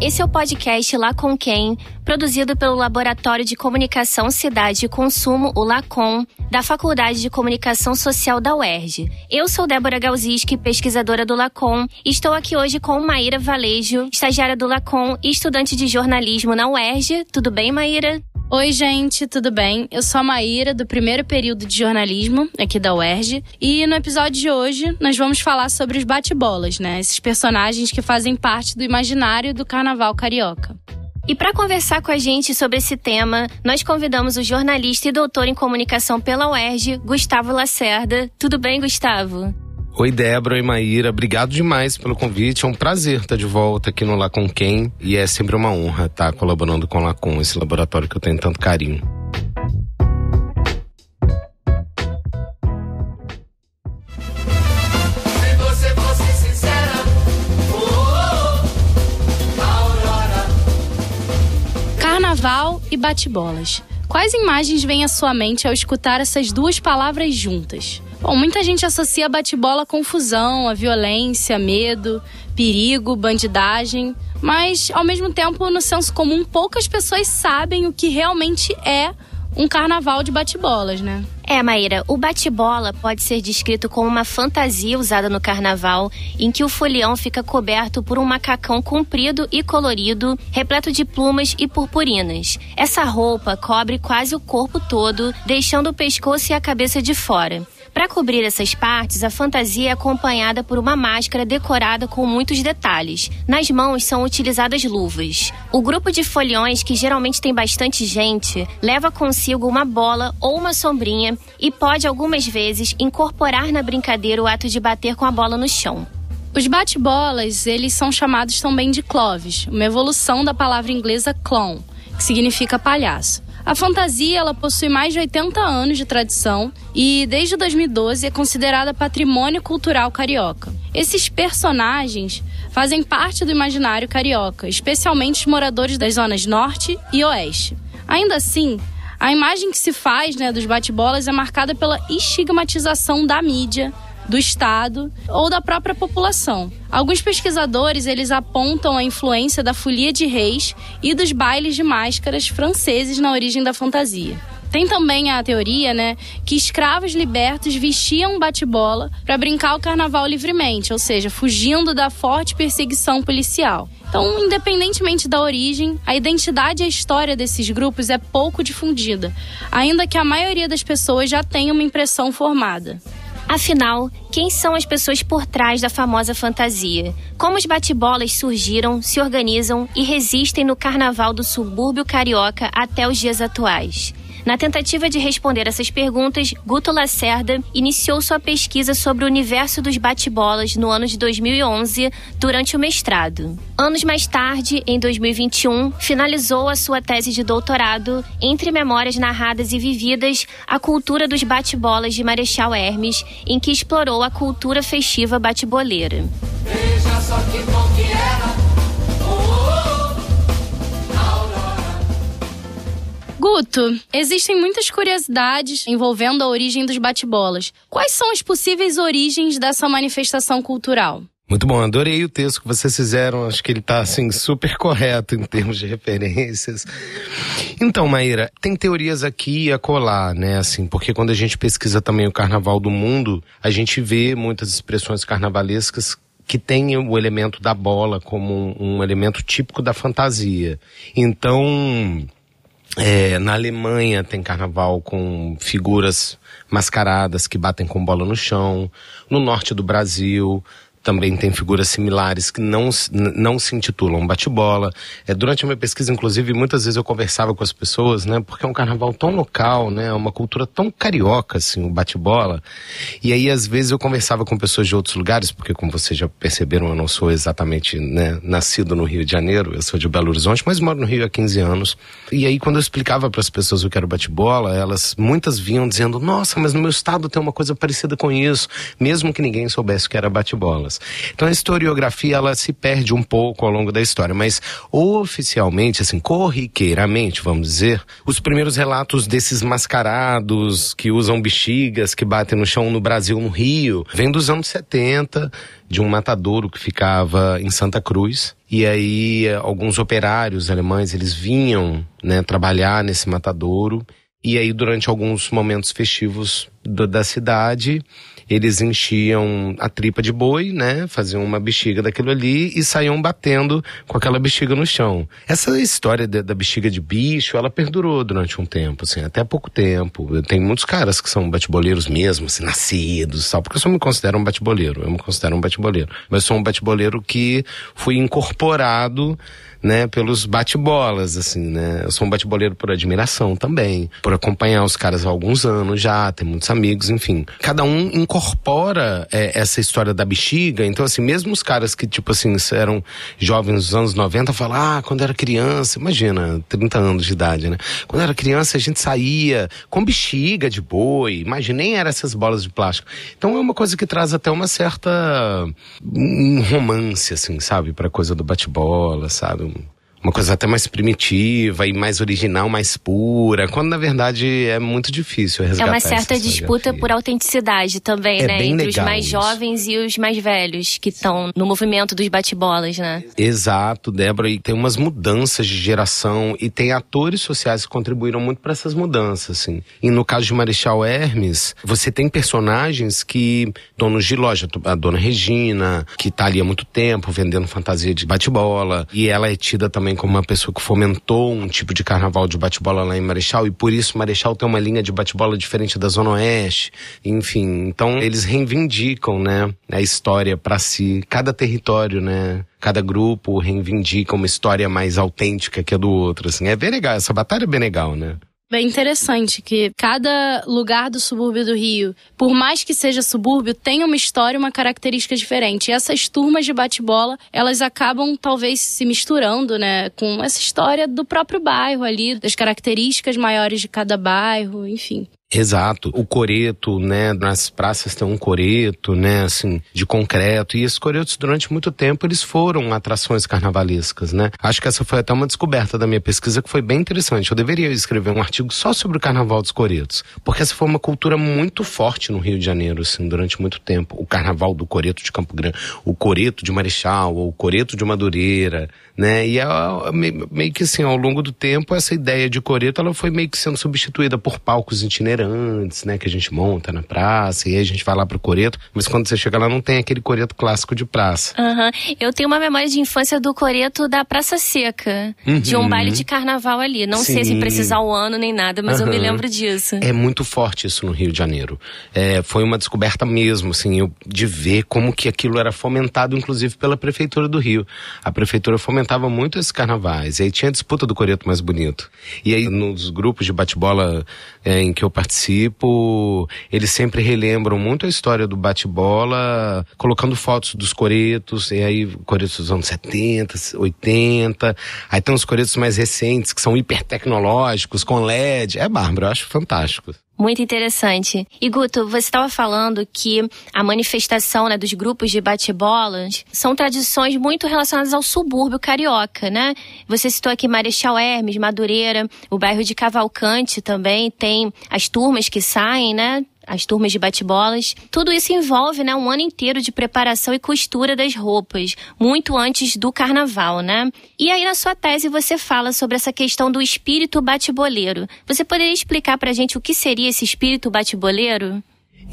Esse é o podcast Lá Com Quem, produzido pelo Laboratório de Comunicação, Cidade e Consumo, o LACOM, da Faculdade de Comunicação Social da UERJ. Eu sou Débora Galziski, pesquisadora do LACOM, e estou aqui hoje com Maíra Valejo, estagiária do LACOM e estudante de jornalismo na UERJ. Tudo bem, Maíra? Oi, gente, tudo bem? Eu sou a Maíra, do primeiro período de jornalismo aqui da UERJ. E no episódio de hoje, nós vamos falar sobre os bate-bolas, né? Esses personagens que fazem parte do imaginário do carnaval carioca. E para conversar com a gente sobre esse tema, nós convidamos o jornalista e doutor em comunicação pela UERJ, Gustavo Lacerda. Tudo bem, Gustavo? Oi, Débora e Maíra, obrigado demais pelo convite. É um prazer estar de volta aqui no Lá Com Quem e é sempre uma honra estar colaborando com o LACOM, esse laboratório que eu tenho tanto carinho. Se você fosse sincera, Aurora. Carnaval e bate-bolas. Quais imagens vêm à sua mente ao escutar essas duas palavras juntas? Bom, muita gente associa bate-bola à confusão, à violência, medo, perigo, bandidagem, mas, ao mesmo tempo, no senso comum, poucas pessoas sabem o que realmente é um carnaval de bate-bolas, né? Maíra, o bate-bola pode ser descrito como uma fantasia usada no carnaval, em que o folião fica coberto por um macacão comprido e colorido, repleto de plumas e purpurinas. Essa roupa cobre quase o corpo todo, deixando o pescoço e a cabeça de fora. Para cobrir essas partes, a fantasia é acompanhada por uma máscara decorada com muitos detalhes. Nas mãos são utilizadas luvas. O grupo de foliões, que geralmente tem bastante gente, leva consigo uma bola ou uma sombrinha e pode, algumas vezes, incorporar na brincadeira o ato de bater com a bola no chão. Os bate-bolas, eles são chamados também de cloves, uma evolução da palavra inglesa clown, que significa palhaço. A fantasia, ela possui mais de 80 anos de tradição e, desde 2012, é considerada patrimônio cultural carioca. Esses personagens fazem parte do imaginário carioca, especialmente os moradores das zonas norte e oeste. Ainda assim, a imagem que se faz, dos bate-bolas é marcada pela estigmatização da mídia, do Estado ou da própria população. Alguns pesquisadores, eles apontam a influência da folia de reis e dos bailes de máscaras franceses na origem da fantasia. Tem também a teoria, que escravos libertos vestiam bate-bola para brincar o carnaval livremente, ou seja, fugindo da forte perseguição policial. Então, independentemente da origem, a identidade e a história desses grupos é pouco difundida, ainda que a maioria das pessoas já tenha uma impressão formada. Afinal, quem são as pessoas por trás da famosa fantasia? Como os bate-bolas surgiram, se organizam e resistem no carnaval do subúrbio carioca até os dias atuais? Na tentativa de responder essas perguntas, Guto Lacerda iniciou sua pesquisa sobre o universo dos bate-bolas no ano de 2011, durante o mestrado. Anos mais tarde, em 2021, finalizou a sua tese de doutorado, Entre Memórias Narradas e Vividas, a cultura dos bate-bolas de Marechal Hermes, em que explorou a cultura festiva bate-boleira. Veja só que bom que era. Guto, existem muitas curiosidades envolvendo a origem dos bate-bolas. Quais são as possíveis origens dessa manifestação cultural? Muito bom, adorei o texto que vocês fizeram, acho que ele está super correto em termos de referências. Então, Maíra, tem teorias aqui e acolá, porque quando a gente pesquisa também o carnaval do mundo, a gente vê muitas expressões carnavalescas que tem o elemento da bola como um elemento típico da fantasia. Então, na Alemanha tem carnaval com figuras mascaradas que batem com bola no chão. No norte do Brasil também tem figuras similares que não se intitulam bate-bola. Durante a minha pesquisa, inclusive, muitas vezes eu conversava com as pessoas, porque é um carnaval tão local, é uma cultura tão carioca, assim, o bate-bola. E aí, às vezes, eu conversava com pessoas de outros lugares, porque, como vocês já perceberam, eu não sou exatamente, nascido no Rio de Janeiro, eu sou de Belo Horizonte, mas moro no Rio há 15 anos. E aí, quando eu explicava para as pessoas o que era o bate-bola, muitas vinham dizendo, nossa, mas no meu estado tem uma coisa parecida com isso, mesmo que ninguém soubesse o que era bate-bola. bate-bolas. Então a historiografia, ela se perde um pouco ao longo da história, mas oficialmente, assim, corriqueiramente, vamos dizer, os primeiros relatos desses mascarados que usam bexigas, que batem no chão no Brasil, no Rio, vem dos anos 70, de um matadouro que ficava em Santa Cruz. E aí alguns operários alemães, eles vinham, né, trabalhar nesse matadouro. E aí durante alguns momentos festivos da cidade, eles enchiam a tripa de boi, né, faziam uma bexiga daquilo ali e saíam batendo com aquela bexiga no chão. Essa história da bexiga de bicho, ela perdurou durante um tempo, assim, até pouco tempo. Tem muitos caras que são bate-boleiros mesmo, assim, nascidos, tal, porque eu só me considero um bate-boleiro, mas sou um bate-boleiro que fui incorporado, né, pelos bate-bolas, assim, né. Eu sou um bate-boleiro por admiração também, por acompanhar os caras há alguns anos já, tem muitos amigos, enfim. Cada um incorpora essa história da bexiga, então assim, mesmo os caras que, tipo assim, eram jovens dos anos 90, falam, quando era criança, imagina, 30 anos de idade, né. Quando era criança a gente saía com bexiga de boi, imagina, nem eram essas bolas de plástico. Então é uma coisa que traz até uma certa romance, assim, sabe, pra coisa do bate-bola, sabe. Uma coisa até mais primitiva e mais original, mais pura, quando na verdade é muito difícil resgatar. É uma certa disputa por autenticidade também, né? Bem entre legal os mais isso. jovens e os mais velhos, que estão no movimento dos bate-bolas, né? Exato, Débora, e tem umas mudanças de geração e tem atores sociais que contribuíram muito para essas mudanças, assim. E no caso de Marechal Hermes, você tem personagens que, donos de loja, a dona Regina, que tá ali há muito tempo vendendo fantasia de bate-bola, e ela é tida também como uma pessoa que fomentou um tipo de carnaval de bate-bola lá em Marechal, e por isso Marechal tem uma linha de bate-bola diferente da Zona Oeste, enfim. Então eles reivindicam, né, a história pra si, cada território, né, cada grupo reivindica uma história mais autêntica que a do outro, assim. É bem legal, essa batalha é bem legal, né. Bem interessante que cada lugar do subúrbio do Rio, por mais que seja subúrbio, tem uma história, uma característica diferente. E essas turmas de bate-bola, elas acabam talvez se misturando, né, com essa história do próprio bairro ali, das características maiores de cada bairro, enfim. Exato. O coreto, né, nas praças tem um coreto, né, assim, de concreto. E esses coretos, durante muito tempo, eles foram atrações carnavalescas, né. Acho que essa foi até uma descoberta da minha pesquisa que foi bem interessante. Eu deveria escrever um artigo só sobre o carnaval dos coretos. Porque essa foi uma cultura muito forte no Rio de Janeiro, assim, durante muito tempo. O carnaval do coreto de Campo Grande, o coreto de Marechal, ou o coreto de Madureira, né. E meio que assim, ao longo do tempo, essa ideia de coreto, ela foi meio que sendo substituída por palcos itinerantes, né, que a gente monta na praça, e aí a gente vai lá pro coreto, mas quando você chega lá não tem aquele coreto clássico de praça. Eu tenho uma memória de infância do coreto da Praça Seca, de um baile de carnaval ali. Não sei se precisar o ano nem nada, mas eu me lembro disso. É muito forte isso no Rio de Janeiro. Foi uma descoberta mesmo, assim, de ver como que aquilo era fomentado, inclusive pela Prefeitura do Rio. A Prefeitura fomentava muito esses carnavais, e aí tinha a disputa do coreto mais bonito. E aí nos grupos de bate-bola em que eu participo, eles sempre relembram muito a história do bate-bola, colocando fotos dos coretos, e aí coretos dos anos 70, 80, aí tem os coretos mais recentes, que são hipertecnológicos, com LED, bárbaro, eu acho fantástico. Muito interessante. E Guto, você estava falando que a manifestação, né, dos grupos de bate-bolas são tradições muito relacionadas ao subúrbio carioca, né? Você citou aqui Marechal Hermes, Madureira, o bairro de Cavalcante também tem as turmas que saem, né? As turmas de bate-bolas. Tudo isso envolve, né, um ano inteiro de preparação e costura das roupas, muito antes do carnaval, né? E aí na sua tese você fala sobre essa questão do espírito bate-boleiro. Você poderia explicar pra gente o que seria esse espírito bate-boleiro?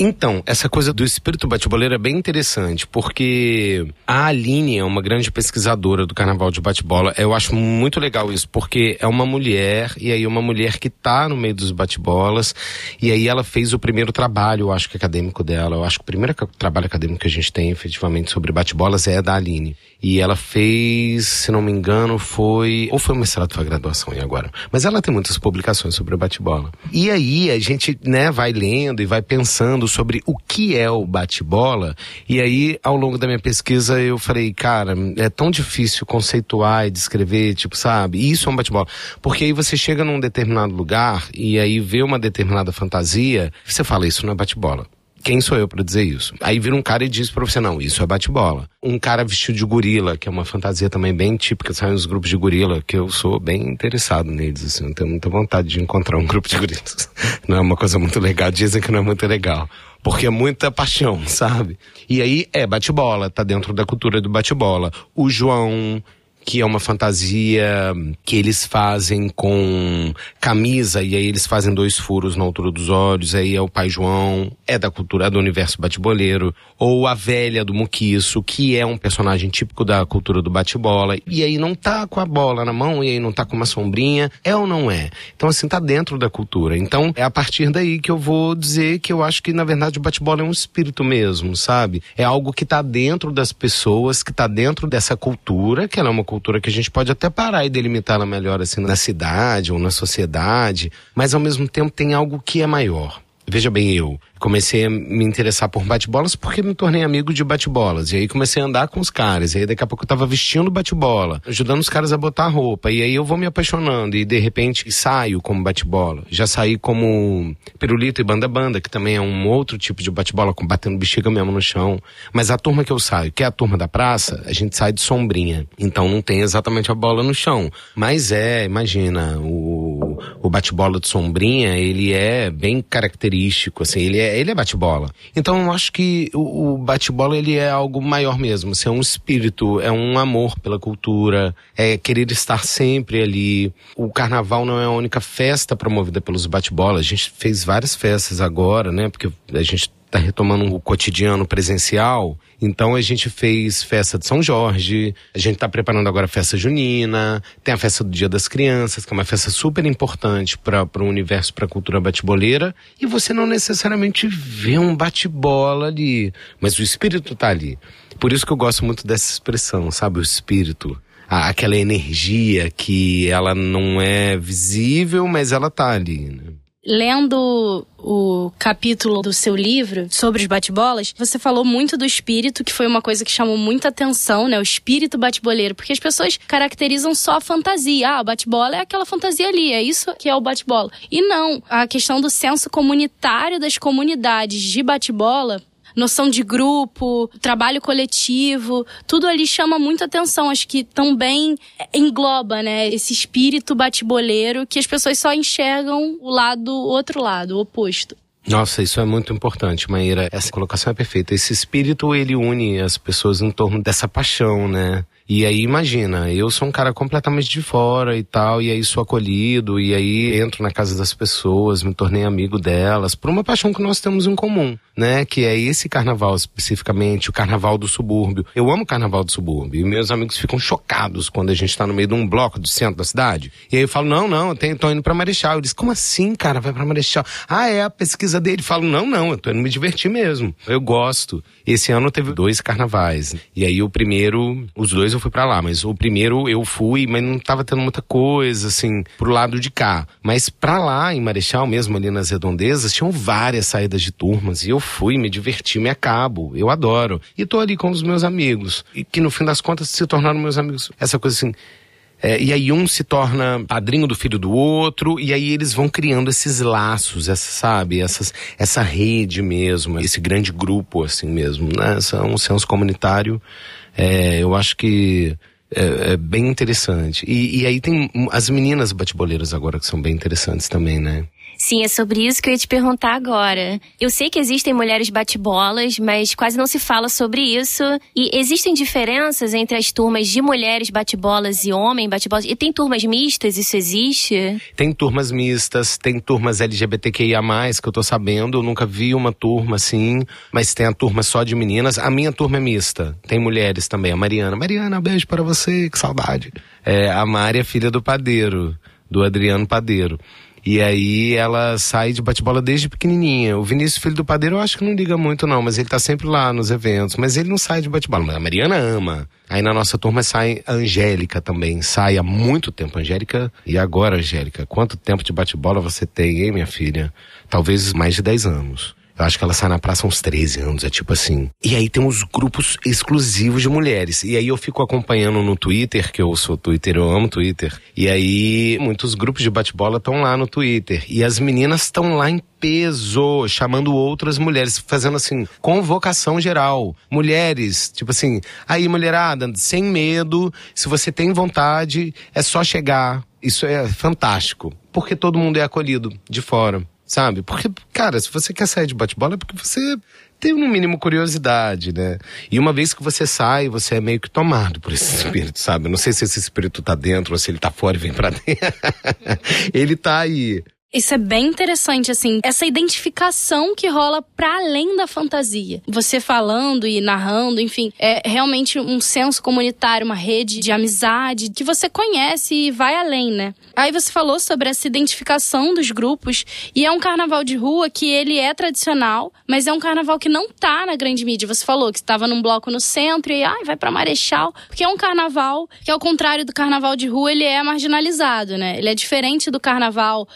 Então, essa coisa do espírito bate-boleiro é bem interessante, porque a Aline é uma grande pesquisadora do carnaval de bate-bola. Eu acho muito legal isso, porque é uma mulher, e aí uma mulher que tá no meio dos bate-bolas, e aí ela fez o primeiro trabalho, eu acho que acadêmico dela. Eu acho que o primeiro trabalho acadêmico que a gente tem, efetivamente, sobre bate-bolas é da Aline. E ela fez, se não me engano, foi o mestrado, foi a graduação, e agora? Mas ela tem muitas publicações sobre o bate-bola. E aí a gente, né, vai lendo e vai pensando sobre o que é o bate-bola, e aí ao longo da minha pesquisa eu falei, cara, é tão difícil conceituar e descrever, tipo, sabe, isso é um bate-bola, porque aí você chega num determinado lugar e aí vê uma determinada fantasia, você fala, isso não é bate-bola. Quem sou eu pra dizer isso? Aí vira um cara e diz pra você, não, isso é bate-bola. Um cara vestido de gorila, que é uma fantasia também bem típica, saem os grupos de gorila, que eu sou bem interessado neles, assim, eu tenho muita vontade de encontrar um grupo de gorilas. Não é uma coisa muito legal, dizem que não é muito legal. Porque é muita paixão, sabe? E aí é bate-bola, tá dentro da cultura do bate-bola. O João, que é uma fantasia que eles fazem com camisa, e aí eles fazem 2 furos na altura dos olhos, aí é o Pai João, é da cultura, é do universo bate-boleiro. Ou a velha do Muquiço, que é um personagem típico da cultura do bate-bola, e aí não tá com a bola na mão, e aí não tá com uma sombrinha, é ou não é? Então assim, tá dentro da cultura. Então é a partir daí que eu vou dizer que eu acho que na verdade o bate-bola é um espírito mesmo, sabe? É algo que tá dentro das pessoas, que tá dentro dessa cultura, que ela é uma cultura que a gente pode até parar e delimitá-la melhor assim na cidade ou na sociedade, mas ao mesmo tempo tem algo que é maior. Veja bem, eu comecei a me interessar por bate-bolas porque me tornei amigo de bate-bolas. E aí comecei a andar com os caras. E aí daqui a pouco eu tava vestindo bate-bola, ajudando os caras a botar roupa. E aí eu vou me apaixonando e de repente saio como bate-bola. Já saí como pirulito e banda-banda, que também é um outro tipo de bate-bola, com batendo bexiga mesmo no chão. Mas a turma que eu saio, que é a turma da praça, a gente sai de sombrinha. Então não tem exatamente a bola no chão. Mas imagina, o bate-bola de sombrinha, ele é bem característico, assim, ele é bate-bola. Então eu acho que o bate-bola ele é algo maior mesmo, assim, é um espírito, é um amor pela cultura, é querer estar sempre ali. O carnaval não é a única festa promovida pelos bate-bola, a gente fez várias festas agora, né, porque a gente tá retomando o cotidiano presencial. Então a gente fez festa de São Jorge, a gente tá preparando agora a festa junina, tem a festa do Dia das Crianças, que é uma festa super importante para o universo, para a cultura bate-boleira, e você não necessariamente vê um bate-bola ali, mas o espírito tá ali. Por isso que eu gosto muito dessa expressão, sabe, o espírito. Aquela energia que ela não é visível, mas ela tá ali, né? Lendo o capítulo do seu livro sobre os bate-bolas, você falou muito do espírito, que foi uma coisa que chamou muita atenção, né? O espírito bate-boleiro, porque as pessoas caracterizam só a fantasia. O bate-bola é aquela fantasia ali, é isso que é o bate-bola. E não, a questão do senso comunitário das comunidades de bate-bola, noção de grupo, trabalho coletivo, tudo ali chama muita atenção. Acho que também engloba, né, esse espírito bate-boleiro que as pessoas só enxergam o outro lado, o oposto. Nossa, isso é muito importante, Maíra. Essa colocação é perfeita. Esse espírito, ele une as pessoas em torno dessa paixão, né? E aí, imagina, eu sou um cara completamente de fora e tal, e aí sou acolhido, e aí entro na casa das pessoas, me tornei amigo delas, por uma paixão que nós temos em comum, né? Que é esse carnaval especificamente, o carnaval do subúrbio. Eu amo o carnaval do subúrbio, e meus amigos ficam chocados quando a gente tá no meio de um bloco do centro da cidade. E aí eu falo, não, eu tô indo pra Marechal. Eu disse, como assim, cara, vai pra Marechal? É a pesquisa dele. Eu falo, não, eu tô indo me divertir mesmo. Eu gosto. Esse ano teve 2 carnavais, e aí o primeiro, os 2 eu fui pra lá, mas o primeiro eu fui, mas não tava tendo muita coisa, assim, pro lado de cá. Mas pra lá, em Marechal, mesmo ali nas redondezas, tinham várias saídas de turmas, e eu fui, me diverti, me acabo, eu adoro. E tô ali com os meus amigos, e que no fim das contas se tornaram meus amigos. Essa coisa assim, e aí um se torna padrinho do filho do outro, e aí eles vão criando esses laços, essa rede mesmo, esse grande grupo assim mesmo, né? É um senso comunitário, eu acho que é bem interessante. E aí tem as meninas bate-boleiras agora que são bem interessantes também, né? Sim, é sobre isso que eu ia te perguntar agora. Eu sei que existem mulheres bate-bolas, mas quase não se fala sobre isso. E existem diferenças entre as turmas de mulheres bate-bolas e homem bate-bolas? E tem turmas mistas? Isso existe? Tem turmas mistas, tem turmas LGBTQIA+, que eu tô sabendo. Eu nunca vi uma turma assim, mas tem a turma só de meninas. A minha turma é mista. Tem mulheres também. A Mariana. Mariana, beijo para você, que saudade. A Mari é filha do padeiro, do Adriano Padeiro. E aí ela sai de bate-bola desde pequenininha. O Vinícius, filho do padeiro, eu acho que não liga muito não, mas ele tá sempre lá nos eventos. Mas ele não sai de bate-bola, mas a Mariana ama. Aí na nossa turma sai a Angélica também, sai há muito tempo. Angélica, e agora, Angélica? Quanto tempo de bate-bola você tem, hein, minha filha? Talvez mais de 10 anos. Eu acho que ela sai na praça há uns 13 anos, é tipo assim. E aí tem uns grupos exclusivos de mulheres. E aí eu fico acompanhando no Twitter, que eu sou Twitter, eu amo Twitter. E aí muitos grupos de bate-bola estão lá no Twitter. E as meninas estão lá em peso, chamando outras mulheres, fazendo assim, convocação geral. Mulheres, tipo assim, aí mulherada, sem medo, se você tem vontade, é só chegar. Isso é fantástico, porque todo mundo é acolhido de fora. Sabe? Porque, cara, se você quer sair de bate-bola é porque você tem, no mínimo, curiosidade, né? E uma vez que você sai, você é meio que tomado por esse espírito, sabe? Eu não sei se esse espírito tá dentro ou se ele tá fora e vem pra dentro. Ele tá aí. Isso é bem interessante, assim, essa identificação que rola pra além da fantasia. Você falando e narrando, enfim, é realmente um senso comunitário, uma rede de amizade que você conhece e vai além, né? Aí você falou sobre essa identificação dos grupos, e é um carnaval de rua que ele é tradicional, mas é um carnaval que não tá na grande mídia. Você falou que estava num bloco no centro e vai pra Marechal, porque é um carnaval que, ao contrário do carnaval de rua, ele é marginalizado, né? Ele é diferente do carnaval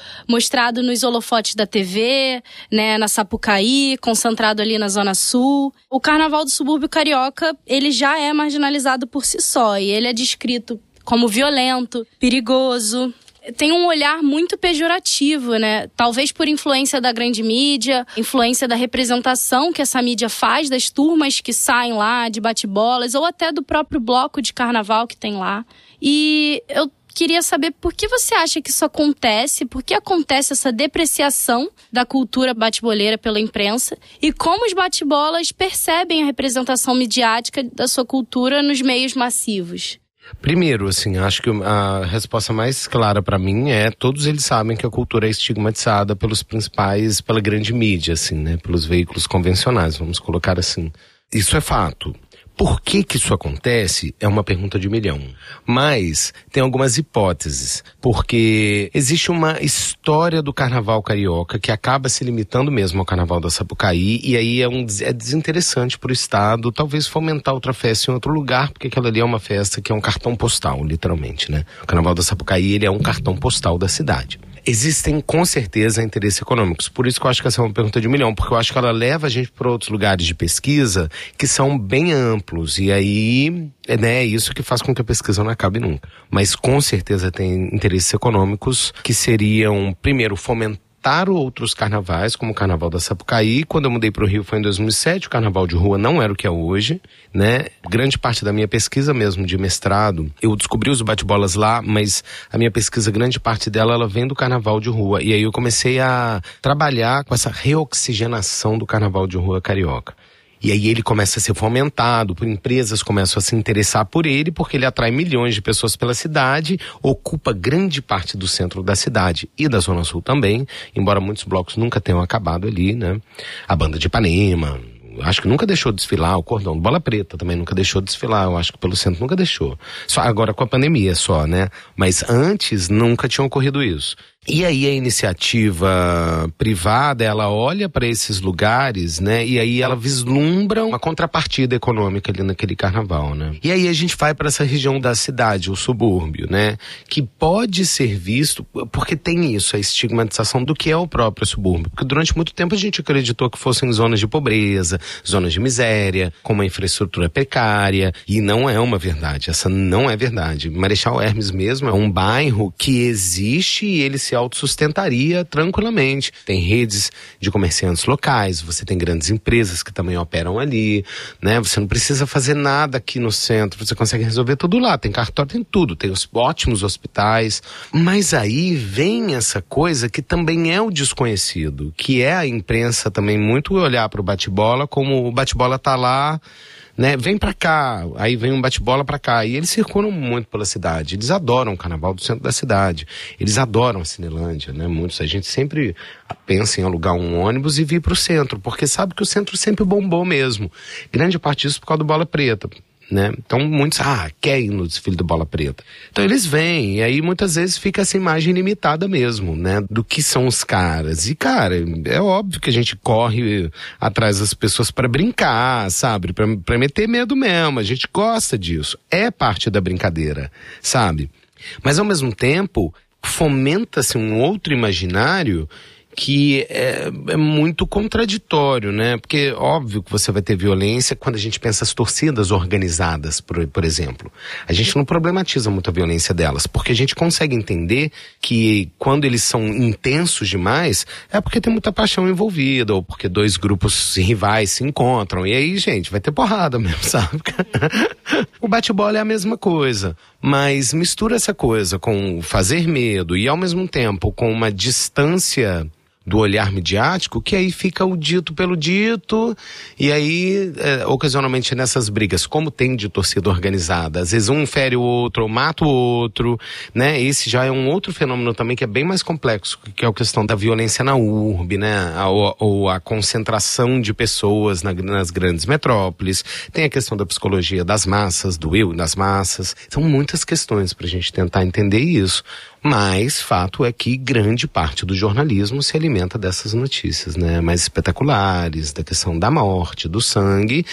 mostrado nos holofotes da TV, né, na Sapucaí, concentrado ali na Zona Sul. O carnaval do subúrbio carioca, ele já é marginalizado por si só, e ele é descrito como violento, perigoso. Tem um olhar muito pejorativo, né? Talvez por influência da grande mídia, influência da representação que essa mídia faz das turmas que saem lá de bate-bolas, ou até do próprio bloco de carnaval que tem lá. E eu queria saber por que você acha que isso acontece, por que acontece essa depreciação da cultura bate-boleira pela imprensa e como os bate-bolas percebem a representação midiática da sua cultura nos meios massivos. Primeiro, assim, acho que a resposta mais clara pra mim é: todos eles sabem que a cultura é estigmatizada pela grande mídia, assim, né? Pelos veículos convencionais, vamos colocar assim. Isso é fato. Por que isso acontece? É uma pergunta de 1 milhão. Mas tem algumas hipóteses. Porque existe uma história do carnaval carioca que acaba se limitando mesmo ao carnaval da Sapucaí. E aí é desinteressante para o Estado talvez fomentar outra festa em outro lugar, porque aquela ali é uma festa que é um cartão postal, literalmente, né? O carnaval da Sapucaí, ele é um cartão postal da cidade. Existem, com certeza, interesses econômicos. Por isso que eu acho que essa é uma pergunta de 1 milhão, porque eu acho que ela leva a gente para outros lugares de pesquisa que são bem amplos. E aí, é isso que faz com que a pesquisa não acabe nunca. Mas, com certeza, tem interesses econômicos que seriam, primeiro, fomentar outros carnavais, como o Carnaval da Sapucaí. Quando eu mudei para o Rio foi em 2007, o Carnaval de Rua não era o que é hoje, né? Grande parte da minha pesquisa mesmo de mestrado, eu descobri os bate-bolas lá, mas a minha pesquisa, grande parte dela, ela vem do Carnaval de Rua. E aí eu comecei a trabalhar com essa reoxigenação do Carnaval de Rua carioca. E aí ele começa a ser fomentado, empresas começam a se interessar por ele, porque ele atrai milhões de pessoas pela cidade, ocupa grande parte do centro da cidade e da Zona Sul também, embora muitos blocos nunca tenham acabado ali, né? A Banda de Ipanema, acho que nunca deixou de desfilar, o Cordão do Bola Preta também nunca deixou de desfilar, eu acho que pelo centro nunca deixou. Só agora com a pandemia só, né? Mas antes nunca tinha ocorrido isso. E aí a iniciativa privada, ela olha para esses lugares, né? E aí ela vislumbra uma contrapartida econômica ali naquele carnaval, né? E aí a gente vai para essa região da cidade, o subúrbio, né? Que pode ser visto, porque tem isso, a estigmatização do que é o próprio subúrbio. Porque durante muito tempo a gente acreditou que fossem zonas de pobreza, zonas de miséria, com uma infraestrutura precária. E não é uma verdade, essa não é verdade. Marechal Hermes mesmo é um bairro que existe e ele se autossustentaria tranquilamente. Tem redes de comerciantes locais, você tem grandes empresas que também operam ali, né? Você não precisa fazer nada aqui no centro, você consegue resolver tudo lá. Tem cartório, tem tudo, tem os ótimos hospitais. Mas aí vem essa coisa que também é o desconhecido, que é a imprensa também muito olhar para o bate-bola como o bate-bola tá lá, né? Vem pra cá, aí vem um bate-bola pra cá. E eles circulam muito pela cidade. Eles adoram o carnaval do centro da cidade. Eles adoram a Cinelândia, né? Muitos, a gente sempre pensa em alugar um ônibus e vir pro centro, porque sabe que o centro sempre bombou mesmo. Grande parte disso por causa do Bola Preta, né? Então muitos, quer ir no desfile do Bola Preta. Então eles vêm, e aí muitas vezes fica essa imagem limitada mesmo, né? Do que são os caras. E cara, é óbvio que a gente corre atrás das pessoas pra brincar, sabe? Pra meter medo mesmo, a gente gosta disso. É parte da brincadeira, sabe? Mas ao mesmo tempo, fomenta-se um outro imaginário que é muito contraditório, né? Porque óbvio que você vai ter violência quando a gente pensa as torcidas organizadas, por exemplo. A gente não problematiza muito a violência delas, porque a gente consegue entender que quando eles são intensos demais, é porque tem muita paixão envolvida, ou porque dois grupos rivais se encontram. E aí, gente, vai ter porrada mesmo, sabe? O bate-bola é a mesma coisa, mas mistura essa coisa com fazer medo e ao mesmo tempo com uma distância do olhar midiático, que aí fica o dito pelo dito, e aí, ocasionalmente nessas brigas, como tem de torcida organizada, às vezes um fere o outro, ou mata o outro, né? Esse já é um outro fenômeno também que é bem mais complexo, que é a questão da violência na urbe, né? Ou a concentração de pessoas nas grandes metrópoles. Tem a questão da psicologia das massas, do eu das massas. São muitas questões pra gente tentar entender isso. Mas fato é que grande parte do jornalismo se alimenta dessas notícias, né? Mais espetaculares, da questão da morte, do sangue.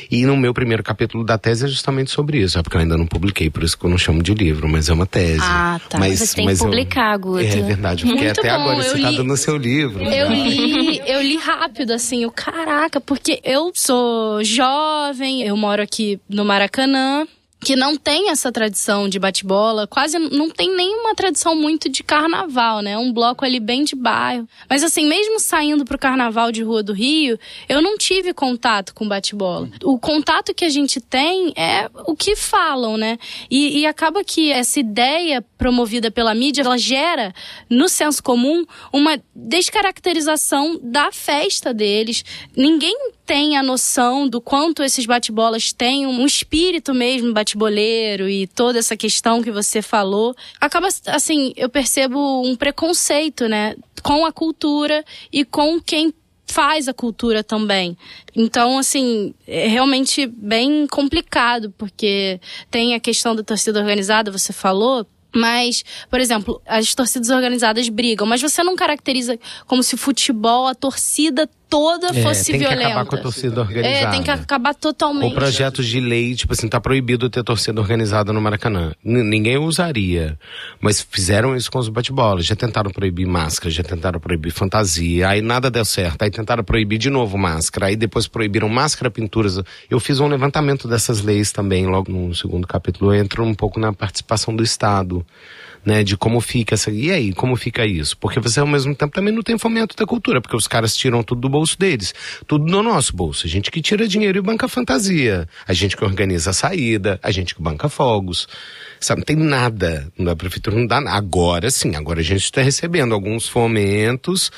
E no meu primeiro capítulo da tese é justamente sobre isso. É porque eu ainda não publiquei, por isso que eu não chamo de livro, mas é uma tese. Ah, tá. Mas você tem que publicar, Guto. É verdade, eu fiquei Muito até bom, agora citado no seu livro. Eu li rápido, assim, caraca, porque eu sou jovem, eu moro aqui no Maracanã, que não tem essa tradição de bate-bola, quase não tem nenhuma tradição muito de carnaval, né? Um bloco ali bem de bairro. Mas assim, mesmo saindo pro carnaval de Rua do Rio, eu não tive contato com bate-bola. O contato que a gente tem é o que falam, né? E acaba que essa ideia promovida pela mídia, ela gera, no senso comum, uma descaracterização da festa deles. Ninguém tem a noção do quanto esses bate-bolas têm um espírito mesmo bate-boleiro e toda essa questão que você falou. Acaba, assim, eu percebo um preconceito, né, com a cultura e com quem faz a cultura também. Então, assim, é realmente bem complicado, porque tem a questão da torcida organizada, você falou. Mas, por exemplo, as torcidas organizadas brigam, mas você não caracteriza como se futebol, a torcida toda fosse violenta. Tem que acabar com a torcida organizada. Tem que acabar totalmente. Ou projetos de lei, tipo assim, tá proibido ter torcida organizada no Maracanã. Ninguém usaria. Mas fizeram isso com os bate-bolas. Já tentaram proibir máscara, já tentaram proibir fantasia. Aí nada deu certo. Aí tentaram proibir de novo máscara. Aí depois proibiram máscara, pinturas. Eu fiz um levantamento dessas leis também. Logo no segundo capítulo eu entro um pouco na participação do Estado, né, de como fica essa... E aí, como fica isso? Porque você, ao mesmo tempo, também não tem fomento da cultura, porque os caras tiram tudo do bolso deles, tudo do nosso bolso. A gente que tira dinheiro e banca fantasia, a gente que organiza a saída, a gente que banca fogos, sabe? Não tem nada, a prefeitura não dá nada. Agora sim, agora a gente está recebendo alguns fomentos,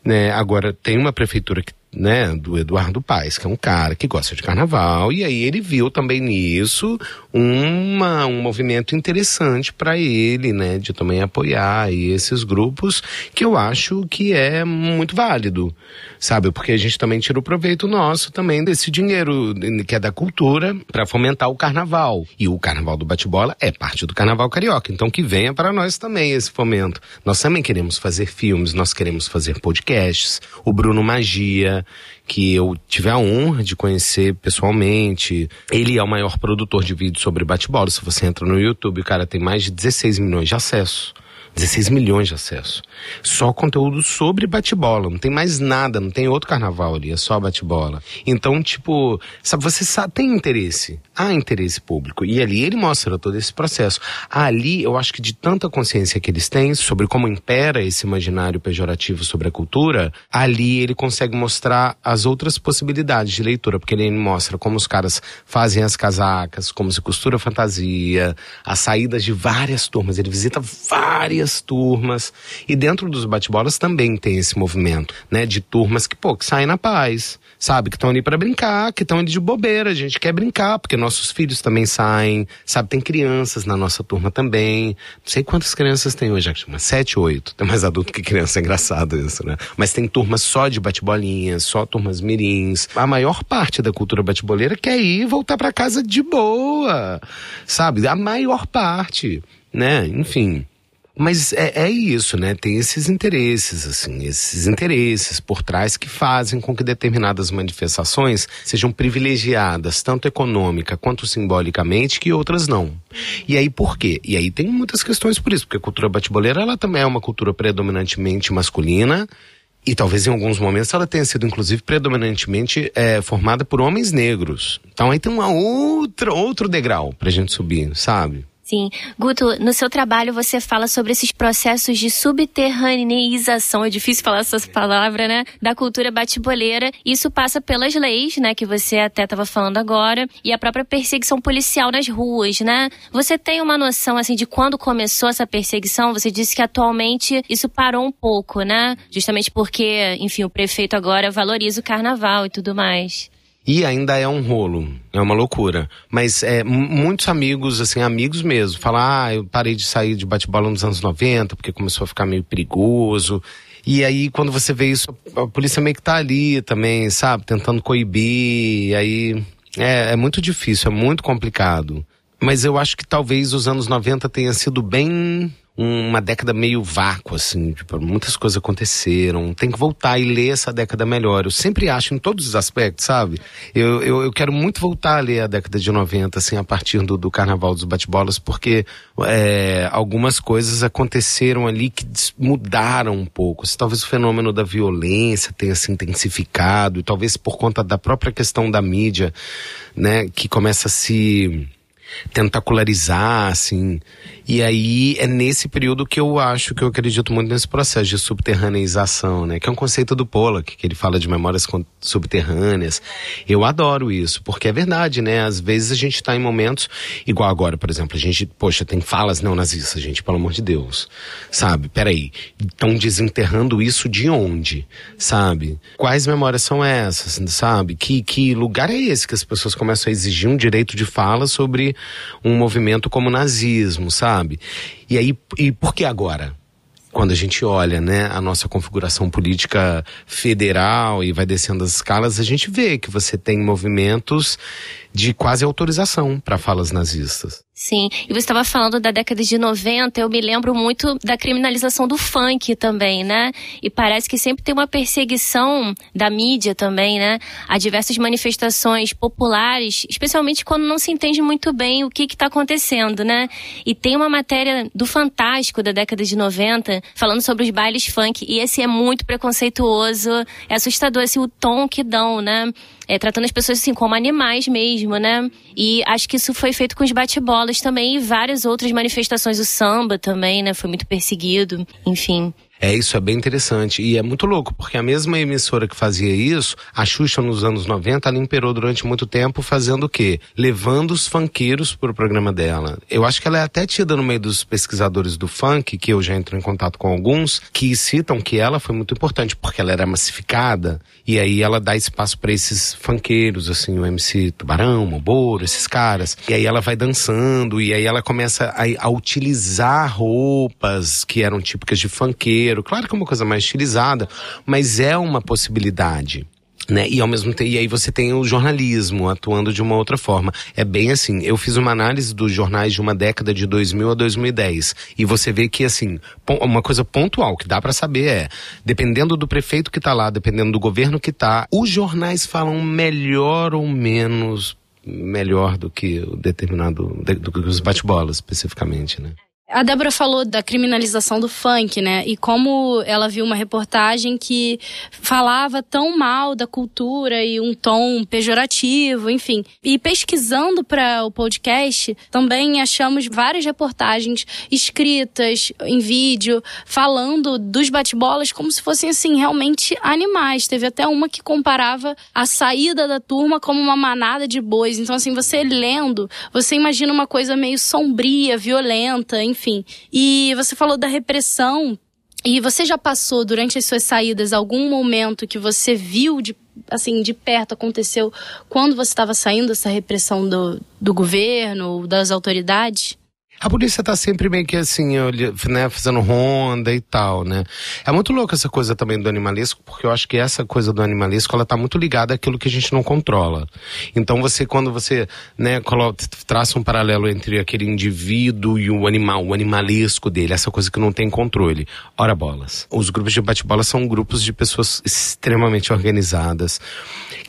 né? Agora tem uma prefeitura que, né, do Eduardo Paes, que é um cara que gosta de carnaval, e aí ele viu também nisso um movimento interessante para ele, né, de também apoiar aí esses grupos, que eu acho que é muito válido, sabe, porque a gente também tira o proveito nosso também desse dinheiro que é da cultura para fomentar o carnaval, e o carnaval do bate-bola é parte do carnaval carioca, então que venha para nós também esse fomento. Nós também queremos fazer filmes, nós queremos fazer podcasts, o Bruno Magia, que eu tive a honra de conhecer pessoalmente. Ele é o maior produtor de vídeos sobre bate-bola. Se você entra no YouTube, o cara tem mais de 16 milhões de acessos. 16 milhões de acessos. Só conteúdo sobre bate-bola. Não tem mais nada, não tem outro carnaval ali, é só bate-bola. Então, tipo, sabe, você tem interesse. Há interesse público. E ali ele mostra todo esse processo. Ali, eu acho que de tanta consciência que eles têm sobre como impera esse imaginário pejorativo sobre a cultura, ali ele consegue mostrar as outras possibilidades de leitura. Porque ele mostra como os caras fazem as casacas, como se costura fantasia, as saídas de várias turmas. Ele visita várias turmas, e dentro dos bate-bolas também tem esse movimento, né, de turmas que saem na paz, sabe, que estão ali para brincar, que estão ali de bobeira, a gente quer brincar, porque nossos filhos também saem, sabe, tem crianças na nossa turma também, não sei quantas crianças tem hoje, acho que umas 7, 8, tem mais adulto que criança, é engraçado isso, né, mas tem turmas só de bate-bolinhas, só turmas mirins, a maior parte da cultura bate-boleira quer ir e voltar para casa de boa, sabe, a maior parte, né, enfim. Mas é isso, né? Tem esses interesses, assim, esses interesses por trás que fazem com que determinadas manifestações sejam privilegiadas, tanto econômica quanto simbolicamente, que outras não. E aí por quê? E aí tem muitas questões por isso, porque a cultura bate-boleira, ela também é uma cultura predominantemente masculina, E talvez em alguns momentos ela tenha sido, inclusive, predominantemente formada por homens negros. Então aí tem outro degrau pra gente subir, sabe? Sim. Guto, no seu trabalho você fala sobre esses processos de subterraneização, é difícil falar essa palavra, né? Da cultura bate-boleira. Isso passa pelas leis, né? Que você até estava falando agora. E a própria perseguição policial nas ruas, né? Você tem uma noção, assim, de quando começou essa perseguição? Você disse que atualmente isso parou um pouco, né? Justamente porque, enfim, o prefeito agora valoriza o carnaval e tudo mais. E ainda é um rolo, é uma loucura. Mas muitos amigos, assim, amigos mesmo, falam, eu parei de sair de bate-bola nos anos 90, porque começou a ficar meio perigoso. E aí, quando você vê isso, a polícia meio que tá ali também, sabe? Tentando coibir, aí é muito difícil, é muito complicado. Mas eu acho que talvez os anos 90 tenha sido bem uma década meio vácuo, assim, tipo, muitas coisas aconteceram, tem que voltar e ler essa década melhor. Eu sempre acho, em todos os aspectos, sabe? Eu quero muito voltar a ler a década de 90, assim, a partir do Carnaval dos Bate-Bolas, porque algumas coisas aconteceram ali que mudaram um pouco. Talvez o fenômeno da violência tenha se intensificado, e talvez por conta da própria questão da mídia, né, que começa a se tentacularizar, assim. E aí é nesse período que eu acredito muito nesse processo de subterraneização, né? Que é um conceito do Pollack, que ele fala de memórias subterrâneas. Eu adoro isso, porque é verdade, né? Às vezes a gente tá em momentos, igual agora, por exemplo, a gente, tem falas neonazistas, gente, pelo amor de Deus, sabe? Peraí, estão desenterrando isso de onde, sabe? Quais memórias são essas, sabe? Que lugar é esse que as pessoas começam a exigir um direito de fala sobre um movimento como o nazismo, sabe? E aí, por que agora? Quando a gente olha, né, a nossa configuração política federal e vai descendo as escalas, a gente vê que você tem movimentos de quase autorização para falas nazistas. Sim, e você estava falando da década de 90, eu me lembro muito da criminalização do funk também, né? E parece que sempre tem uma perseguição da mídia também, né? A diversas manifestações populares, especialmente quando não se entende muito bem o que está acontecendo, né? E tem uma matéria do Fantástico da década de 90, falando sobre os bailes funk, e esse é muito preconceituoso, é assustador, assim, o tom que dão, né? Tratando as pessoas assim como animais mesmo, né? E acho que isso foi feito com os bate-bolas também e várias outras manifestações. O samba também, né? Foi muito perseguido, enfim. Isso é bem interessante e é muito louco, porque a mesma emissora que fazia isso, a Xuxa nos anos 90, ela imperou durante muito tempo fazendo o quê? Levando os funkeiros pro programa dela. Eu acho que ela é até tida no meio dos pesquisadores do funk, que eu já entro em contato com alguns, que citam que ela foi muito importante, porque ela era massificada, e aí ela dá espaço para esses funkeiros, assim, o MC Tubarão, Malboro, esses caras. E aí ela vai dançando, e aí ela começa a utilizar roupas que eram típicas de funkeiro. Claro que é uma coisa mais estilizada, mas é uma possibilidade, né? E ao mesmo tempo, e aí você tem o jornalismo atuando de uma outra forma. É bem assim, eu fiz uma análise dos jornais de uma década de 2000 a 2010, e você vê que, assim, uma coisa pontual que dá pra saber dependendo do prefeito que tá lá, dependendo do governo que tá, os jornais falam melhor ou menos melhor do que o determinado, do que os bate-bolas especificamente, né? A Débora falou da criminalização do funk, né? E como ela viu uma reportagem que falava tão mal da cultura e um tom pejorativo, enfim. E pesquisando para o podcast, também achamos várias reportagens escritas em vídeo, falando dos bate-bolas como se fossem, assim, realmente animais. Teve até uma que comparava a saída da turma como uma manada de bois. Então, assim, você lendo, você imagina uma coisa meio sombria, violenta, enfim. E você falou da repressão, e você já passou durante as suas saídas algum momento que você viu de perto, aconteceu quando você estava saindo dessa repressão do governo, das autoridades? A polícia tá sempre meio que assim, né, fazendo ronda e tal, né? É muito louco essa coisa também do animalesco, porque eu acho que essa coisa do animalesco, ela tá muito ligada àquilo que a gente não controla. Então quando você, né, traça um paralelo entre aquele indivíduo e o animal, o animalesco dele, essa coisa que não tem controle. Ora bolas. Os grupos de bate-bola são grupos de pessoas extremamente organizadas,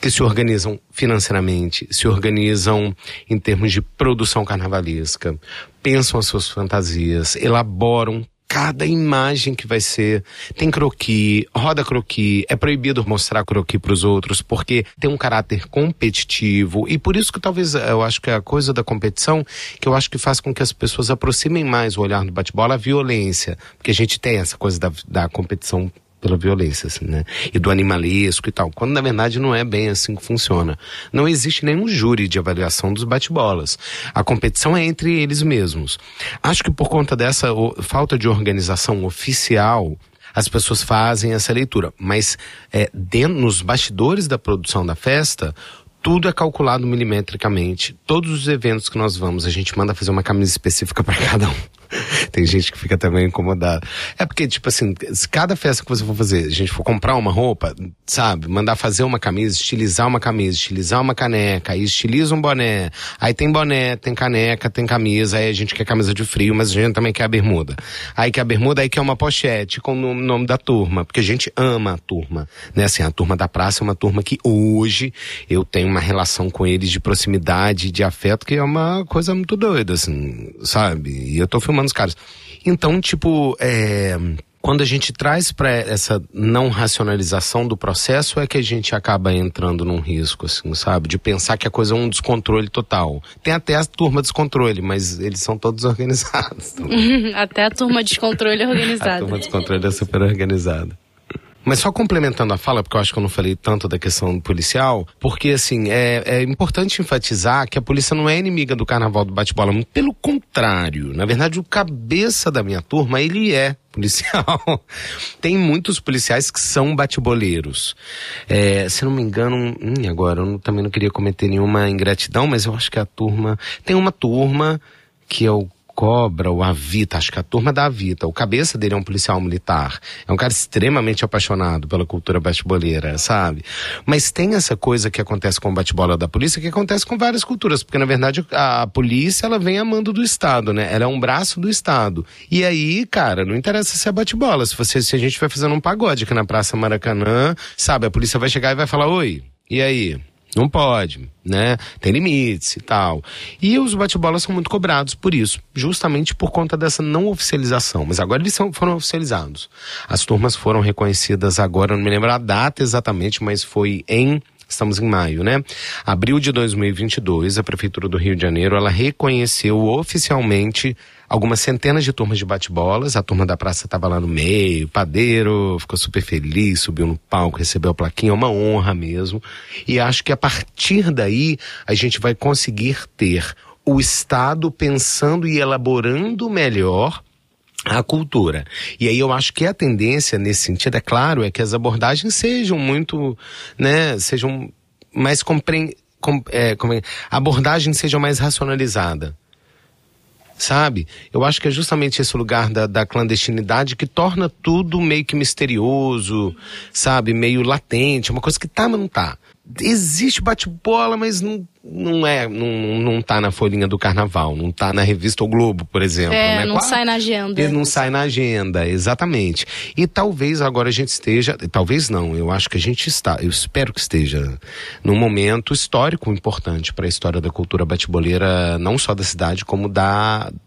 que se organizam financeiramente, se organizam em termos de produção carnavalesca, pensam as suas fantasias, elaboram cada imagem que vai ser. Tem croquis, roda croquis, é proibido mostrar croquis pros outros, porque tem um caráter competitivo, e por isso que talvez, eu acho que é a coisa da competição, que eu acho que faz com que as pessoas aproximem mais o olhar do bate-bola à violência, porque a gente tem essa coisa da competição pela violência, assim, né? E do animalesco e tal, quando na verdade não é bem assim que funciona. Não existe nenhum júri de avaliação dos bate-bolas. A competição é entre eles mesmos. Acho que por conta dessa falta de organização oficial, as pessoas fazem essa leitura. Mas nos bastidores da produção da festa, tudo é calculado milimetricamente. Todos os eventos que nós vamos, a gente manda fazer uma camisa específica para cada um. Tem gente que fica também incomodada. É porque, tipo assim, cada festa que você for fazer, a gente for comprar uma roupa, sabe? Mandar fazer uma camisa, estilizar uma caneca, aí estiliza um boné, aí tem boné, tem caneca, tem camisa, aí a gente quer camisa de frio, mas a gente também quer a bermuda. Aí quer a bermuda, aí quer uma pochete com o nome da turma, porque a gente ama a turma, né? Assim, a turma da praça é uma turma que hoje eu tenho uma relação com eles de proximidade, de afeto, que é uma coisa muito doida, assim, sabe? E eu tô filmando os caras. Então, tipo, quando a gente traz para essa não racionalização do processo, é que a gente acaba entrando num risco, assim, sabe? De pensar que a coisa é um descontrole total. Tem até a turma descontrole, mas eles são todos organizados. Até a turma descontrole é organizada. A turma descontrole é super organizada. Mas só complementando a fala, porque eu acho que eu não falei tanto da questão policial, porque assim, é importante enfatizar que a polícia não é inimiga do carnaval do bate-bola, pelo contrário. Na verdade, o cabeça da minha turma, ele é policial. Tem muitos policiais que são bate-boleiros. Se não me engano, agora, eu também não queria cometer nenhuma ingratidão, mas eu acho que a turma... Tem uma turma que é o Cobra, o Avita, acho que a turma da Avita, o cabeça dele é um policial militar, é um cara extremamente apaixonado pela cultura bate-boleira, sabe? Mas tem essa coisa que acontece com o bate-bola da polícia, que acontece com várias culturas, porque na verdade a polícia, ela vem a mando do Estado, né? Ela é um braço do Estado. E aí, cara, não interessa se é bate-bola, se a gente vai fazendo um pagode aqui na Praça Maracanã, sabe? A polícia vai chegar e vai falar, oi, e aí? Não pode, né? Tem limites e tal. E os bate-bolas são muito cobrados por isso, justamente por conta dessa não oficialização. Mas agora eles foram oficializados. As turmas foram reconhecidas agora, não me lembro a data exatamente, mas foi estamos em maio, né? Abril de 2022, a Prefeitura do Rio de Janeiro, ela reconheceu oficialmente algumas centenas de turmas de bate-bolas. A turma da praça estava lá no meio, padeiro, ficou super feliz, subiu no palco, recebeu a plaquinha, é uma honra mesmo. E acho que a partir daí a gente vai conseguir ter o Estado pensando e elaborando melhor a cultura. E aí eu acho que a tendência nesse sentido, é claro, é que as abordagens sejam muito, né, sejam mais a abordagem seja mais racionalizada. Sabe? Eu acho que é justamente esse lugar da clandestinidade que torna tudo meio que misterioso, sabe? Meio latente, uma coisa que tá, mas não tá. Existe bate-bola, mas não tá na folhinha do carnaval, não tá na revista O Globo, por exemplo. Né? Não sai na agenda. Não sai na agenda, exatamente. E talvez agora a gente esteja, talvez não, eu acho que a gente está, eu espero que esteja num momento histórico importante para a história da cultura bate-boleira, não só da cidade, como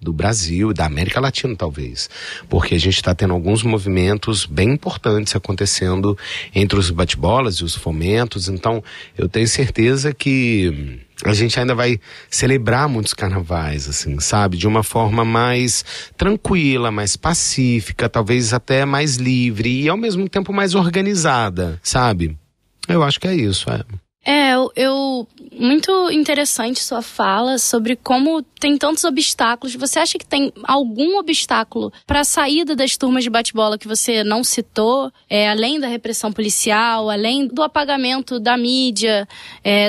do Brasil e da América Latina, talvez. Porque a gente está tendo alguns movimentos bem importantes acontecendo entre os bate-bolas e os fomentos, então eu tenho certeza que a gente ainda vai celebrar muitos carnavais, assim, sabe? De uma forma mais tranquila, mais pacífica, talvez até mais livre e ao mesmo tempo mais organizada, sabe? Eu acho que é isso, muito interessante sua fala sobre como tem tantos obstáculos. Você acha que tem algum obstáculo para a saída das turmas de bate-bola que você não citou, além da repressão policial, além do apagamento da mídia,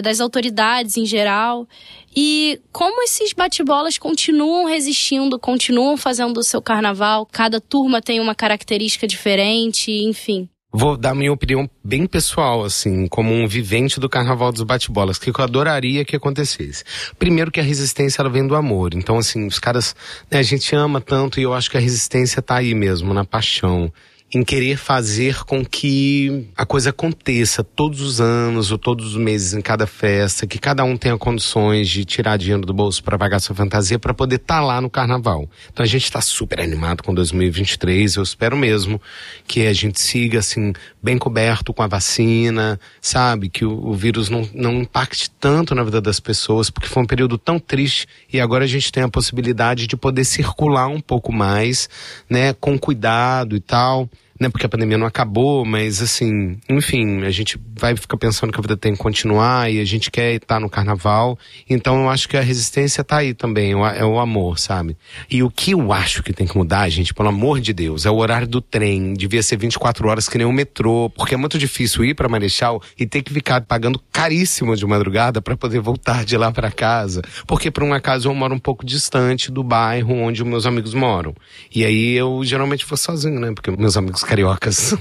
das autoridades em geral? E como esses bate-bolas continuam resistindo, continuam fazendo o seu carnaval? Cada turma tem uma característica diferente, enfim. Vou dar minha opinião bem pessoal, assim, como um vivente do carnaval dos bate-bolas, que eu adoraria que acontecesse. Primeiro que a resistência, ela vem do amor. Então, assim, os caras, né, a gente ama tanto e eu acho que a resistência tá aí mesmo, na paixão. em querer fazer com que a coisa aconteça todos os anos ou todos os meses em cada festa, que cada um tenha condições de tirar dinheiro do bolso para pagar sua fantasia para poder estar lá no carnaval. Então a gente está super animado com 2023, eu espero mesmo que a gente siga assim bem coberto com a vacina, sabe, que o vírus não impacte tanto na vida das pessoas, porque foi um período tão triste e agora a gente tem a possibilidade de poder circular um pouco mais, né, com cuidado e tal, né, porque a pandemia não acabou, mas assim, enfim, a gente vai ficar pensando que a vida tem que continuar e a gente quer estar no carnaval, então eu acho que a resistência tá aí também, é o amor, sabe? E o que eu acho que tem que mudar, gente, pelo amor de Deus, é o horário do trem, devia ser 24 horas que nem o metrô, porque é muito difícil ir pra Marechal e ter que ficar pagando caríssimo de madrugada pra poder voltar de lá pra casa, porque por um acaso eu moro um pouco distante do bairro onde os meus amigos moram, e aí eu geralmente vou sozinho, né, porque meus amigos cariocas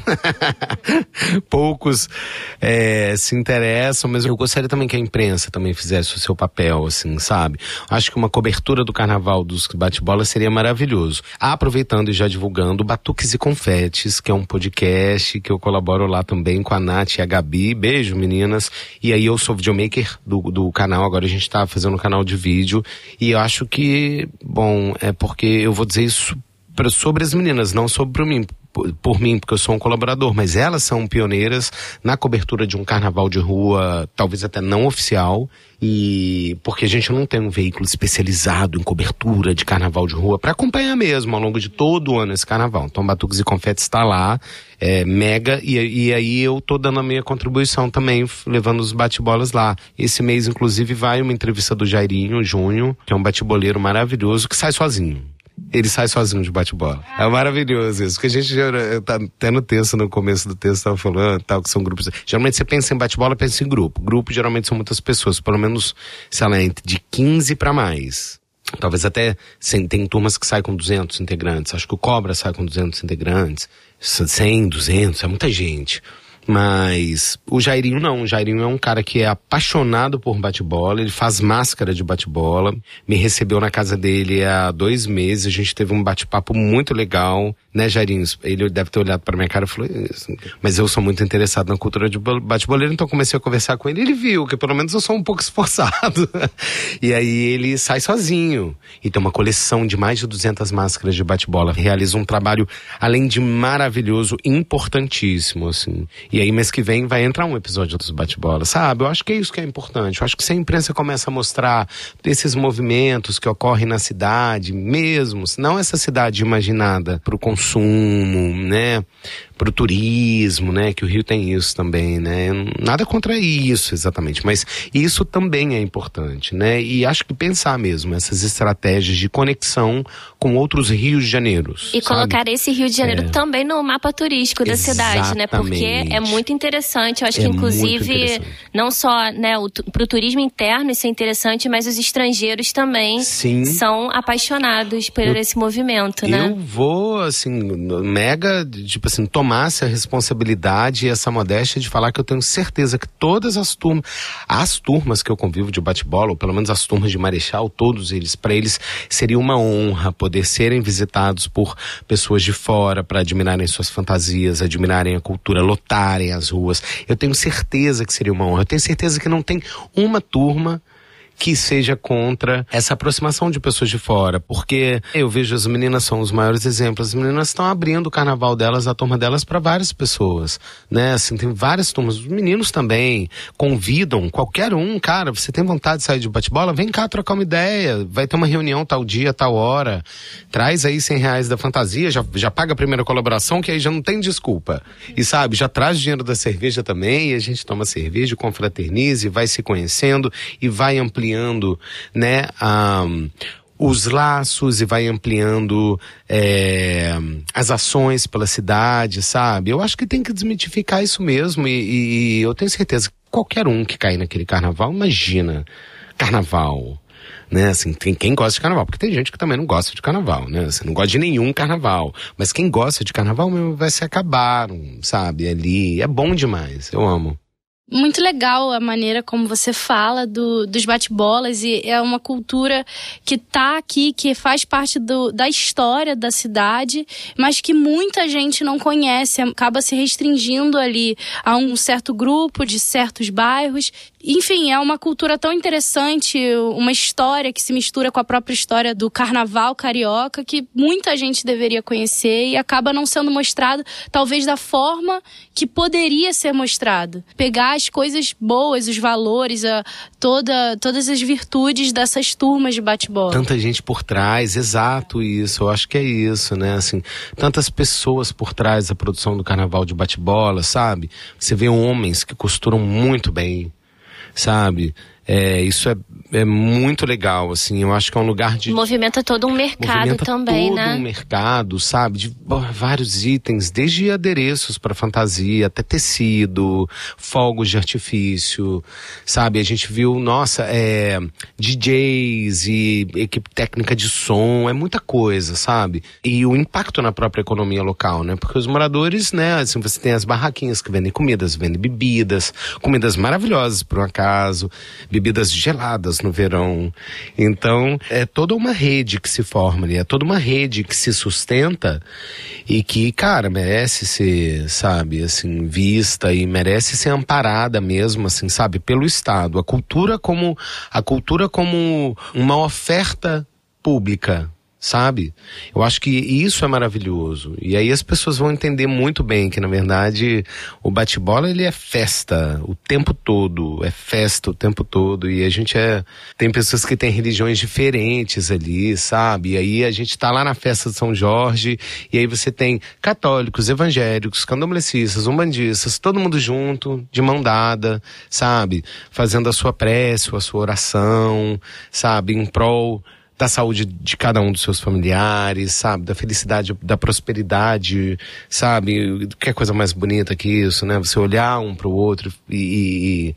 poucos se interessam, mas eu gostaria também que a imprensa também fizesse o seu papel, assim, sabe? Acho que uma cobertura do carnaval dos bate-bola seria maravilhoso. Aproveitando e já divulgando Batuques e Confetes, que é um podcast que eu colaboro lá também com a Nath e a Gabi. Beijo, meninas. E aí eu sou videomaker do canal, agora a gente tá fazendo um canal de vídeo e eu acho que, bom, é porque eu vou dizer isso sobre as meninas, não sobre mim, por mim, porque eu sou um colaborador, mas elas são pioneiras na cobertura de um carnaval de rua, talvez até não oficial, e porque a gente não tem um veículo especializado em cobertura de carnaval de rua para acompanhar mesmo ao longo de todo o ano esse carnaval. Então Batuques e Confetes está lá, mega, e aí eu tô dando a minha contribuição também, levando os bate-bolas lá. Esse mês, inclusive, vai uma entrevista do Jairinho Júnior, que é um bate-boleiro maravilhoso, que sai sozinho. Ele sai sozinho de bate-bola. É maravilhoso isso. Porque a gente tá até no texto, no começo do texto, tava falando tal, que são grupos. Geralmente você pensa em bate-bola, pensa em grupo. Grupo geralmente são muitas pessoas, pelo menos, sei lá, de 15 para mais. Talvez até tem turmas que saem com 200 integrantes. Acho que o Cobra sai com 200 integrantes. 100, 200, é muita gente. Mas o Jairinho não, o Jairinho é um cara que é apaixonado por bate-bola, ele faz máscara de bate-bola, me recebeu na casa dele há 2 meses, a gente teve um bate-papo muito legal, né, Jairinho? Ele deve ter olhado pra minha cara e falou isso, mas eu sou muito interessado na cultura de bate-boleiro, então comecei a conversar com ele, ele viu que pelo menos eu sou um pouco esforçado, e aí ele sai sozinho, e tem uma coleção de mais de 200 máscaras de bate-bola, realiza um trabalho, além de maravilhoso, importantíssimo, assim. E aí, mês que vem, vai entrar um episódio dos bate-bola, sabe? Eu acho que é isso que é importante. Eu acho que se a imprensa começa a mostrar esses movimentos que ocorrem na cidade mesmo, não essa cidade imaginada para o consumo, né? Para o turismo, né? Que o Rio tem isso também, né? Nada contra isso, exatamente. Mas isso também é importante, né? E acho que pensar mesmo essas estratégias de conexão com outros Rios de Janeiro. E colocar esse Rio de Janeiro também no mapa turístico da cidade, né? Porque é muito interessante. Eu acho que, inclusive, não só, né, para o turismo interno isso é interessante, mas os estrangeiros também são apaixonados por esse movimento, né? Eu vou, assim, mega, tipo assim, tomasse a responsabilidade e essa modéstia de falar que eu tenho certeza que todas as turmas que eu convivo de bate-bola, ou pelo menos as turmas de Marechal, todos eles, para eles seria uma honra poder serem visitados por pessoas de fora para admirarem suas fantasias, admirarem a cultura, lotarem as ruas. Eu tenho certeza que seria uma honra. Eu tenho certeza que não tem uma turma que seja contra essa aproximação de pessoas de fora, porque eu vejo as meninas são os maiores exemplos, as meninas estão abrindo o carnaval delas, a turma delas, para várias pessoas, né, assim, tem várias turmas, os meninos também convidam qualquer um, cara, você tem vontade de sair de bate-bola, vem cá trocar uma ideia, vai ter uma reunião tal dia, tal hora, traz aí R$100 da fantasia, já paga a primeira colaboração, que aí já não tem desculpa, e sabe, já traz dinheiro da cerveja também, e a gente toma cerveja, confraterniza, e vai se conhecendo, e vai ampliando, né, os laços e vai ampliando as ações pela cidade, sabe? Eu acho que tem que desmitificar isso mesmo e eu tenho certeza que qualquer um que cair naquele carnaval, imagina, carnaval, né, assim, tem quem gosta de carnaval, porque tem gente que também não gosta de carnaval, né, assim, não gosta de nenhum carnaval, mas quem gosta de carnaval mesmo vai se acabar, sabe, ali, é bom demais, eu amo. Muito legal a maneira como você fala dos bate-bolas, e é uma cultura que tá aqui, que faz parte da história da cidade, mas que muita gente não conhece, acaba se restringindo ali a um certo grupo de certos bairros. Enfim, é uma cultura tão interessante, uma história que se mistura com a própria história do carnaval carioca, que muita gente deveria conhecer e acaba não sendo mostrado, talvez da forma que poderia ser mostrado. Pegar as coisas boas, os valores, todas as virtudes dessas turmas de bate-bola. Tanta gente por trás, exato isso, eu acho que é isso, né, assim, tantas pessoas por trás da produção do carnaval de bate-bola, sabe? Você vê homens que costuram muito bem, sabe? Isso é muito legal, assim, eu acho que é um lugar de... Movimenta todo um mercado também, todo né? um mercado, sabe? De vários itens, desde adereços para fantasia, até tecido, fogos de artifício, sabe? A gente viu, DJs e equipe técnica de som, é muita coisa, sabe? E o impacto na própria economia local, né? Porque os moradores, né, assim, você tem as barraquinhas que vendem comidas, vendem bebidas, comidas maravilhosas, por um acaso, bebidas geladas no verão. Então, é toda uma rede que se forma ali, é toda uma rede que se sustenta e que, cara, merece ser, sabe, assim, vista e merece ser amparada mesmo, assim, sabe, pelo Estado. A cultura como uma oferta pública, sabe? Eu acho que isso é maravilhoso. E aí as pessoas vão entender muito bem que, na verdade, o bate-bola, ele é festa o tempo todo. É festa o tempo todo. E a gente tem pessoas que têm religiões diferentes ali, sabe? E aí a gente tá lá na festa de São Jorge, e aí você tem católicos, evangélicos, candomblecistas, umbandistas, todo mundo junto, de mão dada, sabe? Fazendo a sua prece, a sua oração, sabe? Em prol da saúde de cada um dos seus familiares, sabe? Da felicidade, da prosperidade, sabe? Que coisa mais bonita que isso, né? Você olhar um pro outro e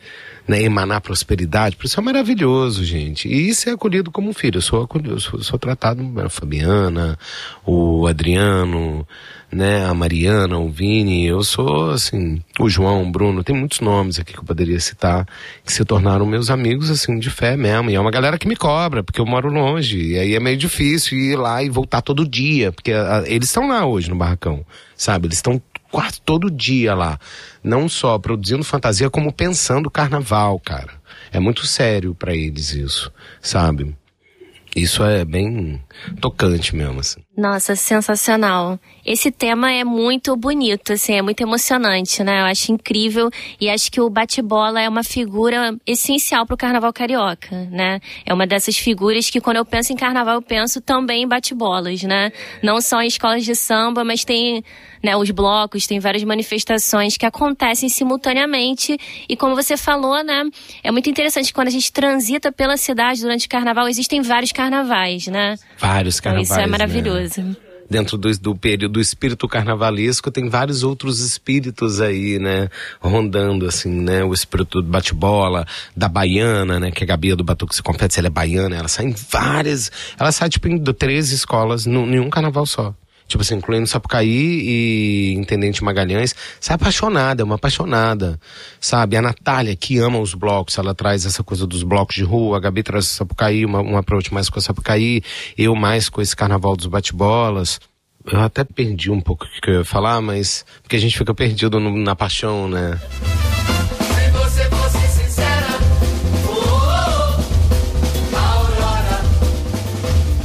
né, emanar prosperidade. Por isso é maravilhoso, gente. E ser acolhido como um filho. Eu sou tratado, a Fabiana, o Adriano, né, a Mariana, o Vini, eu sou, assim, o João, o Bruno, tem muitos nomes aqui que eu poderia citar, que se tornaram meus amigos, assim, de fé mesmo. E é uma galera que me cobra, porque eu moro longe, e aí é meio difícil ir lá e voltar todo dia, porque eles estão lá hoje no barracão, sabe? Eles estão quase todo dia lá, não só produzindo fantasia, como pensando carnaval, cara. É muito sério pra eles isso, sabe? Isso é bem tocante mesmo, assim. Nossa, sensacional. Esse tema é muito bonito, assim, é muito emocionante, né? Eu acho incrível e acho que o bate-bola é uma figura essencial pro carnaval carioca, né? É uma dessas figuras que quando eu penso em carnaval eu penso também em bate-bolas, né? Não só em escolas de samba, mas tem, né, os blocos, tem várias manifestações que acontecem simultaneamente e como você falou, né? É muito interessante quando a gente transita pela cidade durante o carnaval, existem vários carnavais, né? Vários carnavais, então, isso é maravilhoso. Né? Dentro do período do espírito carnavalesco tem vários outros espíritos aí, né, rondando assim, né, o espírito do bate-bola, da baiana, né, que a Gabi do Batuques e Confetes, ela é baiana, ela sai em várias, ela sai tipo em 13 escolas em um carnaval só. Tipo assim, incluindo Sapucaí e Intendente Magalhães, sai apaixonada, é uma apaixonada, sabe? A Natália, que ama os blocos, ela traz essa coisa dos blocos de rua, a Gabi traz o Sapucaí, uma approach mais com a Sapucaí, eu mais com esse carnaval dos bate-bolas. Eu até perdi um pouco o que eu ia falar, mas porque a gente fica perdido na paixão, né? Se você fosse sincera, Aurora.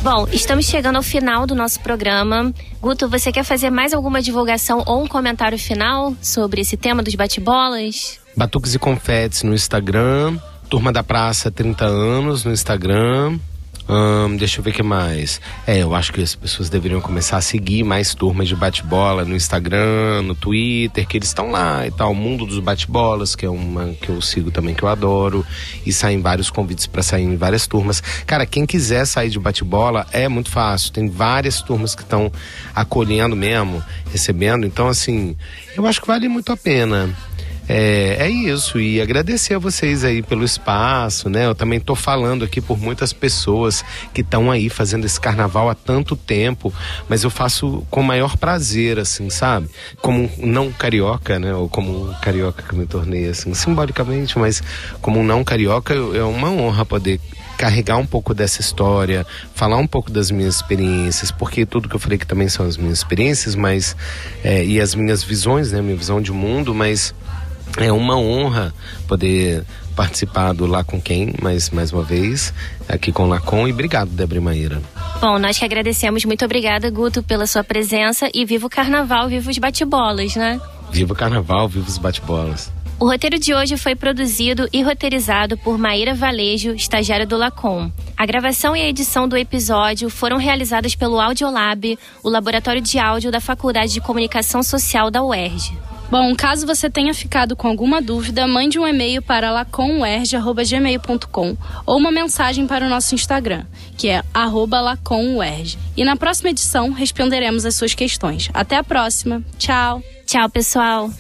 Bom, estamos chegando ao final do nosso programa. Guto, você quer fazer mais alguma divulgação ou um comentário final sobre esse tema dos bate-bolas? Batuques e Confetes no Instagram, Turma da Praça 30 anos no Instagram. Deixa eu ver o que mais. Eu acho que as pessoas deveriam começar a seguir mais turmas de bate-bola no Instagram, no Twitter, que eles estão lá e tal. O Mundo dos Bate-Bolas, que é uma que eu sigo também, que eu adoro. E saem vários convites para sair em várias turmas. Cara, quem quiser sair de bate-bola é muito fácil. Tem várias turmas que estão acolhendo mesmo, recebendo. Então, assim, eu acho que vale muito a pena. É isso, e agradecer a vocês aí pelo espaço, né? Eu também tô falando aqui por muitas pessoas que estão aí fazendo esse carnaval há tanto tempo, mas eu faço com o maior prazer, assim, sabe? Como um não carioca, né? Ou como um carioca que eu me tornei, assim, simbolicamente, mas como um não carioca, é uma honra poder carregar um pouco dessa história, falar um pouco das minhas experiências, porque tudo que eu falei que também são as minhas experiências, mas e as minhas visões, né, minha visão de mundo, mas é uma honra poder participar do Lá Com Quem, mais uma vez, aqui com o Lacon, e obrigado, Débora e Maíra. Bom, nós que agradecemos, muito obrigada, Guto, pela sua presença, e viva o carnaval, viva os bate-bolas, né? Viva o carnaval, viva os bate-bolas. O roteiro de hoje foi produzido e roteirizado por Maíra Valejo, estagiária do Lacon. A gravação e a edição do episódio foram realizadas pelo Audiolab, o laboratório de áudio da Faculdade de Comunicação Social da UERJ. Bom, caso você tenha ficado com alguma dúvida, mande um e-mail para lacomuerj@gmail.com ou uma mensagem para o nosso Instagram, que é @lacomuerj. E na próxima edição responderemos as suas questões. Até a próxima. Tchau. Tchau, pessoal.